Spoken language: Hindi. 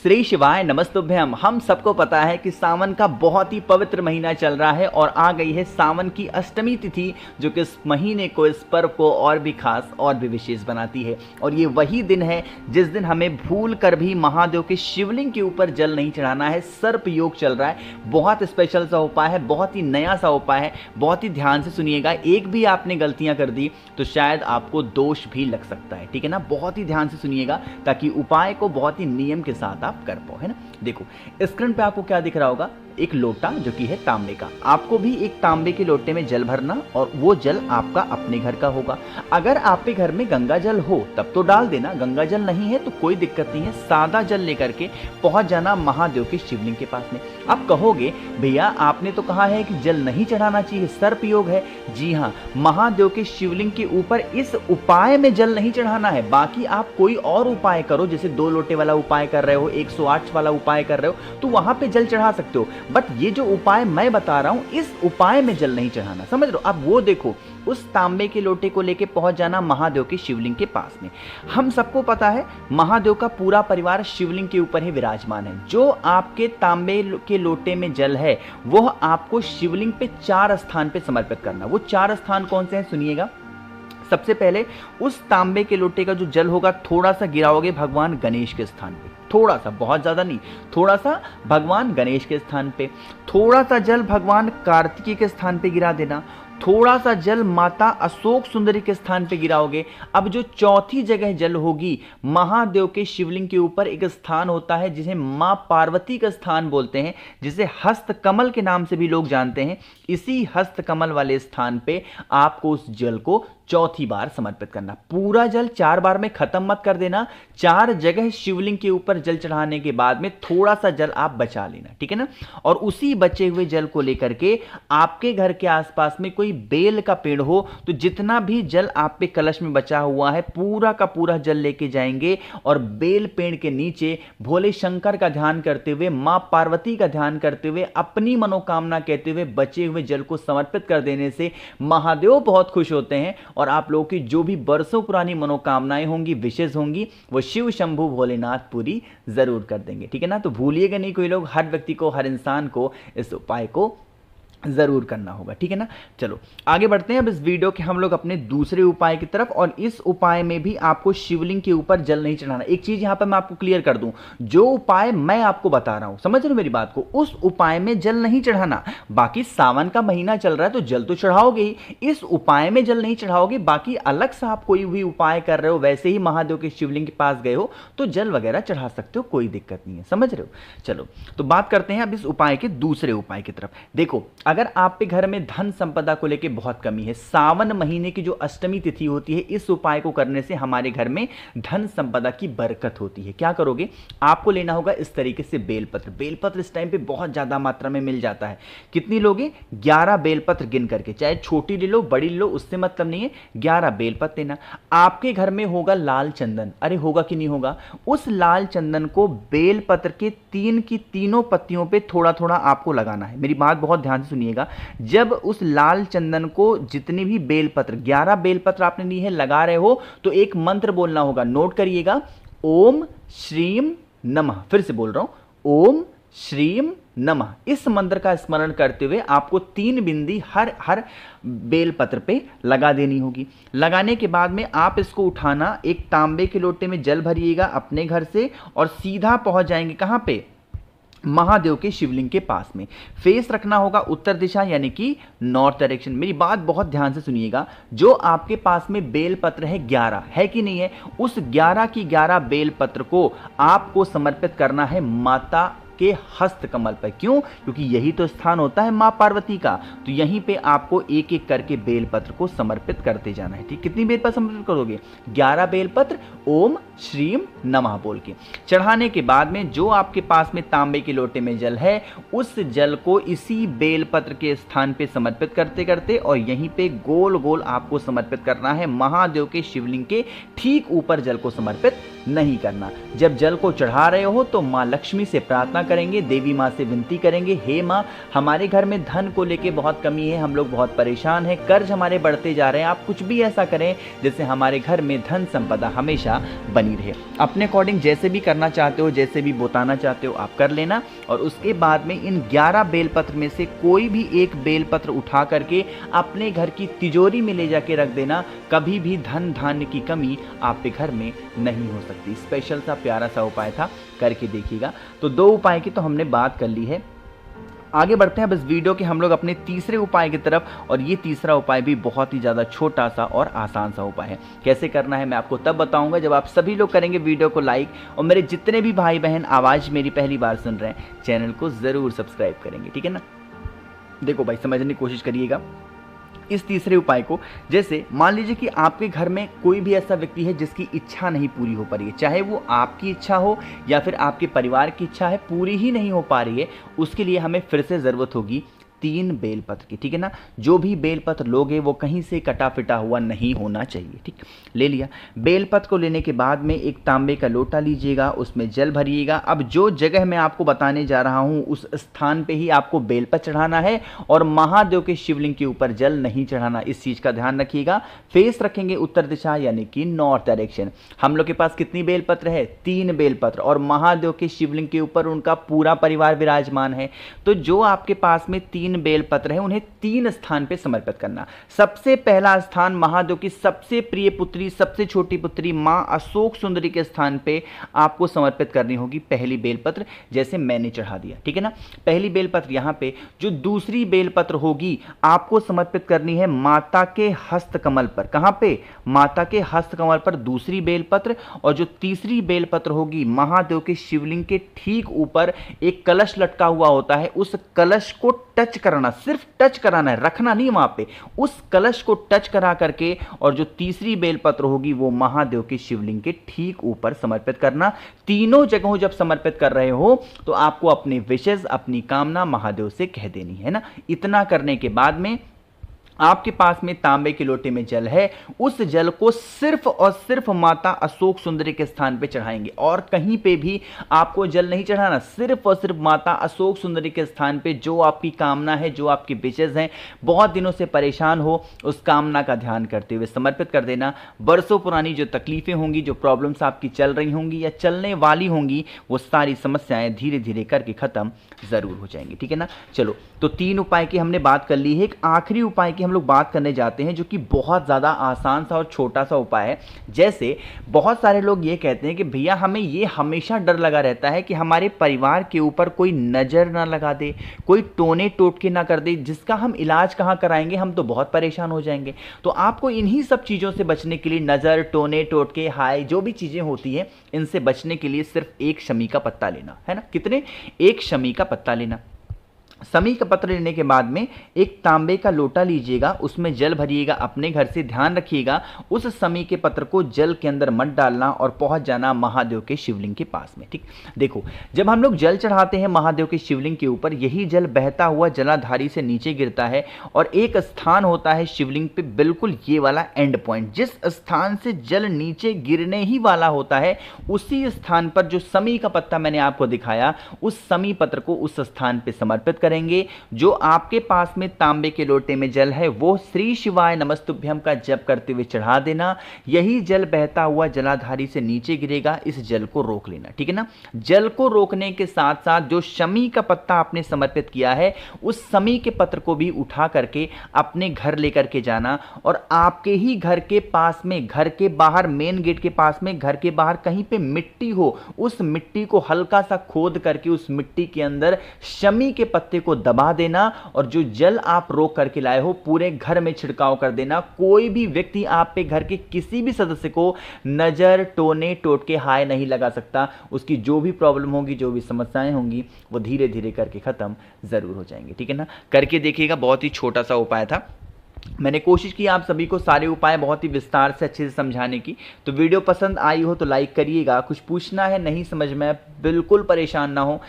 श्री शिवाय नमस्तुभ्यम। हम सबको पता है कि सावन का बहुत ही पवित्र महीना चल रहा है और आ गई है सावन की अष्टमी तिथि, जो कि इस महीने को, इस पर्व को और भी खास और भी विशेष बनाती है। और ये वही दिन है जिस दिन हमें भूल कर भी महादेव के शिवलिंग के ऊपर जल नहीं चढ़ाना है। सर्प योग चल रहा है, बहुत स्पेशल सा उपाय है, बहुत ही नया सा उपाय है। बहुत ही ध्यान से सुनिएगा, एक भी आपने गलतियां कर दी तो शायद आपको दोष भी लग सकता है, ठीक है ना। बहुत ही ध्यान से सुनिएगा ताकि उपाय को बहुत ही नियम के साथ आप कर पाओ, है ना। देखो स्क्रीन पे आपको क्या दिख रहा होगा, एक लोटा जो कि है तांबे का। आपको भी एक तांबे के लोटे में जल भरना और वो जल आपका अपने घर का होगा। अगर आपके घर में गंगा जल हो तब तो डाल देना, गंगा जल नहीं है तो कोई दिक्कत नहीं है। सादा जल लेकर के पहुंच जाना महादेव के शिवलिंग के पास में। आप कहोगे भैया आपने तो कहा है कि जल नहीं चढ़ाना चाहिए, सर्प योग है। जी हाँ, महादेव के शिवलिंग के ऊपर इस उपाय में जल नहीं चढ़ाना है। बाकी आप कोई और उपाय करो, जैसे 2 लोटे वाला उपाय कर रहे हो, 108 वाला उपाय कर रहे हो, तो वहां पे जल चढ़ा सकते हो। बट ये जो उपाय मैं बता रहा हूं, इस उपाय में जल नहीं चढ़ाना, समझ लो। अब वो देखो, उस तांबे के लोटे को लेके पहुंच जाना महादेव के शिवलिंग के पास में। हम सबको पता है महादेव का पूरा परिवार शिवलिंग के ऊपर ही विराजमान है। जो आपके तांबे के लोटे में जल है वो आपको शिवलिंग पे 4 स्थान पे समर्पित करना। वो 4 स्थान कौन से हैं सुनिएगा। सबसे पहले उस तांबे के लोटे का जो जल होगा थोड़ा सा गिराओगे भगवान गणेश के स्थान पे, थोड़ा सा, बहुत ज्यादा नहीं, थोड़ा सा भगवान गणेश के स्थान पे। थोड़ा सा जल भगवान कार्तिकेय के स्थान पे गिरा देना। थोड़ा सा जल माता अशोक सुंदरी के स्थान पे गिराओगे। अब जो चौथी जगह जल होगी, महादेव के शिवलिंग के ऊपर एक स्थान होता है जिसे मां पार्वती का स्थान बोलते हैं, जिसे हस्त कमल के नाम से भी लोग जानते हैं। इसी हस्त कमल वाले स्थान पे आपको उस जल को चौथी बार समर्पित करना। पूरा जल 4 बार में खत्म मत कर देना। 4 जगह शिवलिंग के ऊपर जल चढ़ाने के बाद में थोड़ा सा जल आप बचा लेना, ठीक है ना। और उसी बचे हुए जल को लेकर के आपके घर के आसपास में कोई बेल का पेड़ हो तो जितना भी जल आप पे कलश में बचा हुआ है पूरा का पूरा जल लेके जाएंगे और बेल पेड़ के नीचे भोले शंकर का ध्यान करते हुए, मां पार्वती का ध्यान करते हुए, अपनी मनोकामना कहते हुए बचे हुए जल को समर्पित कर देने से महादेव बहुत खुश होते हैं और आप लोगों की जो भी बरसों पुरानी मनोकामनाएं होंगी, विशेष होंगी, वो शिव शंभु भोलेनाथ पूरी जरूर कर देंगे, ठीक है ना। तो भूलिएगा नहीं कोई लोग, हर व्यक्ति को, हर इंसान को इस उपाय को जरूर करना होगा, ठीक है ना। चलो आगे बढ़ते हैं अब इस वीडियो के हम लोग अपने दूसरे उपाय की तरफ। और इस उपाय में भी आपको शिवलिंग के ऊपर जल नहीं चढ़ाना। एक चीज यहां पर मैं आपको क्लियर कर दूं, जो उपाय मैं आपको बता रहा हूं, समझ रहे हो मेरी बात को, उस उपाय में जल नहीं चढ़ाना। बाकी सावन का महीना चल रहा है तो जल तो चढ़ाओगे ही, इस उपाय में जल नहीं चढ़ाओगे। बाकी अलग से आप कोई भी उपाय कर रहे हो, वैसे ही महादेव के शिवलिंग के पास गए हो तो जल वगैरह चढ़ा सकते हो, कोई दिक्कत नहीं है, समझ रहे हो। चलो तो बात करते हैं अब इस उपाय के दूसरे उपाय की तरफ। देखो अगर आप पे घर में धन संपदा को लेके बहुत कमी है, सावन महीने की जो अष्टमी तिथि होती है, इस उपाय को करने से हमारे घर में धन संपदा की बरकत होती है। क्या करोगे, आपको लेना होगा इस तरीके से बेलपत्र। बेलपत्र इस टाइम पे बहुत ज्यादा मात्रा में मिल जाता है। कितनी लोगे, 11 बेलपत्र गिन करके, चाहे छोटी ले लो बड़ी ले लो, उससे मतलब नहीं है, 11 बेलपत्र लेना। आपके घर में होगा लाल चंदन, अरे होगा कि नहीं होगा, उस लाल चंदन को बेलपत्र के 3 की तीनों पत्तियों पे थोड़ा थोड़ा आपको लगाना है। मेरी बात बहुत ध्यान से सुनिएगा। जब उस लाल चंदन को, जितने भी बेलपत्र, 11 बेलपत्र आपने ली है, लगा रहे हो तो एक मंत्र बोलना होगा, नोट करिएगा, ओम श्रीम नमः। फिर से बोल रहा हूं, ओम श्रीम नमः। इस मंत्र का स्मरण करते हुए आपको 3 बिंदी हर बेलपत्र पे लगा देनी होगी। लगाने के बाद में आप इसको उठाना, एक तांबे के लोटे में जल भरिएगा अपने घर से और सीधा पहुंच जाएंगे कहां पे, महादेव के शिवलिंग के पास में। फेस रखना होगा उत्तर दिशा, यानी कि नॉर्थ डायरेक्शन। मेरी बात बहुत ध्यान से सुनिएगा। जो आपके पास में बेल पत्र है 11 है कि नहीं है, उस 11 की 11 बेल पत्र को आपको समर्पित करना है माता के हस्त कमल पर। क्यों, क्योंकि यही तो स्थान होता है मां पार्वती का। तो यहीं पे आपको एक एक करके बेलपत्र को समर्पित करते जाना है, ठीक। कितनी बेलपत्र समर्पित करोगे, 11 बेलपत्र ओम श्रीम नमः बोल के। चढ़ाने के बाद में जो आपके पास में तांबे के लोटे में जल है, उस जल को इसी बेलपत्र के स्थान पे समर्पित करते करते और यहीं पे गोल गोल आपको समर्पित करना है। महादेव के शिवलिंग के ठीक ऊपर जल को समर्पित नहीं करना। जब जल को चढ़ा रहे हो तो मां लक्ष्मी से प्रार्थना करेंगे, देवी माँ से विनती करेंगे, हे माँ हमारे घर में धन को लेके बहुत कमी है, हम लोग बहुत परेशान हैं, कर्ज हमारे बढ़ते जा रहे हैं, आप कुछ भी ऐसा करें जिससे हमारे घर में धन संपदा हमेशा बनी रहे। अपने अकॉर्डिंग जैसे भी करना चाहते हो, जैसे भी बताना चाहते हो आप कर लेना। और उसके बाद में इन 11 बेलपत्र में से कोई भी एक बेलपत्र उठा करके अपने घर की तिजोरी में ले जाके रख देना। कभी भी धन धान्य की कमी आपके घर में नहीं हो सकती। स्पेशल सा प्यारा सा उपाय था, करके देखिएगा। तो 2 उपाय की तो हमने बात कर ली है। आगे बढ़ते हैं अब इस वीडियो के हम लोग अपने तीसरे उपाय की तरफ। और ये तीसरा उपाय भी बहुत ही ज़्यादा छोटा सा और आसान सा उपाय है। कैसे करना है मैं आपको तब बताऊंगा जब आप सभी लोग करेंगे वीडियो को लाइक, और मेरे जितने भी भाई बहन आवाज़ मेरी पहली बार सुन रहे हैं चैनल को ज़रूर सब्सक्राइब करेंगे, ठीक है ना। देखो भाई, समझने की कोशिश करिएगा इस तीसरे उपाय को। जैसे मान लीजिए कि आपके घर में कोई भी ऐसा व्यक्ति है जिसकी इच्छा नहीं पूरी हो पा रही है, चाहे वो आपकी इच्छा हो या फिर आपके परिवार की इच्छा है, पूरी ही नहीं हो पा रही है। उसके लिए हमें फिर से ज़रूरत होगी 3 बेलपत्र की, ठीक है ना। जो भी बेलपत्र लोगे वो कहीं से कटा फिटा हुआ नहीं होना चाहिए, ठीक। ले लिया बेलपत्र को। लेने के बाद में एक तांबे का लोटा लीजिएगा, उसमें जल भरिएगा। अब जो जगह मैं आपको बताने जा रहा हूं उस स्थान पे ही आपको बेलपत्र चढ़ाना है और महादेव के शिवलिंग के ऊपर जल नहीं चढ़ाना, इस चीज का ध्यान रखिएगा। फेस रखेंगे उत्तर दिशा यानी कि नॉर्थ डायरेक्शन। हम लोग के पास कितनी बेलपत्र है? 3 बेलपत्र, और महादेव के शिवलिंग के ऊपर उनका पूरा परिवार विराजमान है। तो जो आपके पास में 3 बेलपत्र है उन्हें 3 स्थान पे समर्पित करना। सबसे पहला स्थान महादेव की सबसे प्रिय पुत्री, सबसे छोटी पुत्री मां अशोक सुंदरी के स्थान पे आपको समर्पित करनी होगी पहली बेलपत्र, जैसे मैंने चढ़ा दिया, ठीक है ना। पहली बेलपत्र यहां पे। जो दूसरी बेलपत्र होगी आपको समर्पित करनी है माता के हस्त कमल पर। कहां पे? माता के हस्त कमल पर दूसरी बेलपत्र। और जो तीसरी बेलपत्र होगी महादेव के शिवलिंग के ठीक ऊपर एक कलश लटका हुआ होता है, उस कलश को टच कराना, सिर्फ टच कराना है, रखना नहीं वहां पे। उस कलश को टच करा करके और जो तीसरी बेलपत्र होगी वो महादेव के शिवलिंग के ठीक ऊपर समर्पित करना। तीनों जगहों जब समर्पित कर रहे हो तो आपको अपने विशेष, अपनी कामना महादेव से कह देनी है ना। इतना करने के बाद में आपके पास में तांबे के लोटे में जल है, उस जल को सिर्फ और सिर्फ माता अशोक सुंदरी के स्थान पे चढ़ाएंगे और कहीं पे भी आपको जल नहीं चढ़ाना। सिर्फ और सिर्फ माता अशोक सुंदरी के स्थान पे जो आपकी कामना है, जो आपकी विशेष हैं, बहुत दिनों से परेशान हो, उस कामना का ध्यान करते हुए समर्पित कर देना। बरसों पुरानी जो तकलीफें होंगी, जो प्रॉब्लम्स आपकी चल रही होंगी या चलने वाली होंगी, वो सारी समस्याएं धीरे धीरे करके खत्म जरूर हो जाएंगी, ठीक है ना। चलो, तो 3 उपाय की हमने बात कर ली है। एक आखिरी उपाय की हम लोग बात करने जाते हैं जो कि बहुत ज़्यादा आसान सा और छोटा सा उपाय है। जैसे बहुत सारे लोग ये कहते हैं कि भैया हमें ये हमेशा डर लगा रहता है कि हमारे परिवार के ऊपर कोई नज़र ना लगा दे, कोई टोने टोटके ना कर दे, जिसका हम इलाज कहाँ कराएंगे, हम तो बहुत परेशान हो जाएंगे। तो आपको इन्हीं सब चीज़ों से बचने के लिए, नज़र, टोने टोटके, हाय, जो भी चीज़ें होती हैं, इनसे बचने के लिए सिर्फ एक शमी का पत्ता लेना है ना। कितने? एक शमी का पत्ता लेना। शमी का पत्र लेने के बाद में एक तांबे का लोटा लीजिएगा, उसमें जल भरिएगा। अपने घर से ध्यान रखिएगा उस शमी के पत्र को जल के अंदर मत डालना और पहुंच जाना महादेव के शिवलिंग के पास में, ठीक। देखो, जब हम लोग जल चढ़ाते हैं महादेव के शिवलिंग के ऊपर, यही जल बहता हुआ जलाधारी से नीचे गिरता है और एक स्थान होता है शिवलिंग पे, बिल्कुल ये वाला एंड पॉइंट, जिस स्थान से जल नीचे गिरने ही वाला होता है, उसी स्थान पर जो शमी का पत्ता मैंने आपको दिखाया, उस शमी पत्र को उस स्थान पर समर्पित करेंगे। जो आपके पास में तांबे के लोटे में जल है वो श्री शिवाय नमस्तुभ्यम का जप करते हुए चढ़ा देना। यही जल बहता हुआ जलाधारी से नीचे गिरेगा, इस जल को रोक लेना, ठीक है ना। जल को रोकने के साथ साथ जो शमी का पत्ता आपने समर्पित किया है, उस शमी के पत्र को भी उठा करके अपने घर लेकर के जाना और आपके ही घर के पास में, घर के बाहर मेन गेट के पास में, घर के बाहर कहीं पे मिट्टी हो, उस मिट्टी को हल्का सा खोद करके उस मिट्टी के अंदर शमी के पत्ते को दबा देना और जो जल आप रोक करके लाए हो पूरे घर में छिड़काव कर देना। कोई भी व्यक्ति आप पे घर के किसी भी सदस्य को नजर, टोने टोटके, हाय नहीं लगा सकता। उसकी जो भी प्रॉब्लम होगी, जो भी समस्याएं होंगी, वो धीरे धीरे करके खत्म जरूर हो जाएंगे, ठीक है ना। करके देखिएगा, बहुत ही छोटा सा उपाय था। मैंने कोशिश की आप सभी को सारे उपाय बहुत ही विस्तार से अच्छे से समझाने की। तो वीडियो पसंद आई हो तो लाइक करिएगा। कुछ पूछना है, नहीं समझ में, बिल्कुल परेशान ना हो,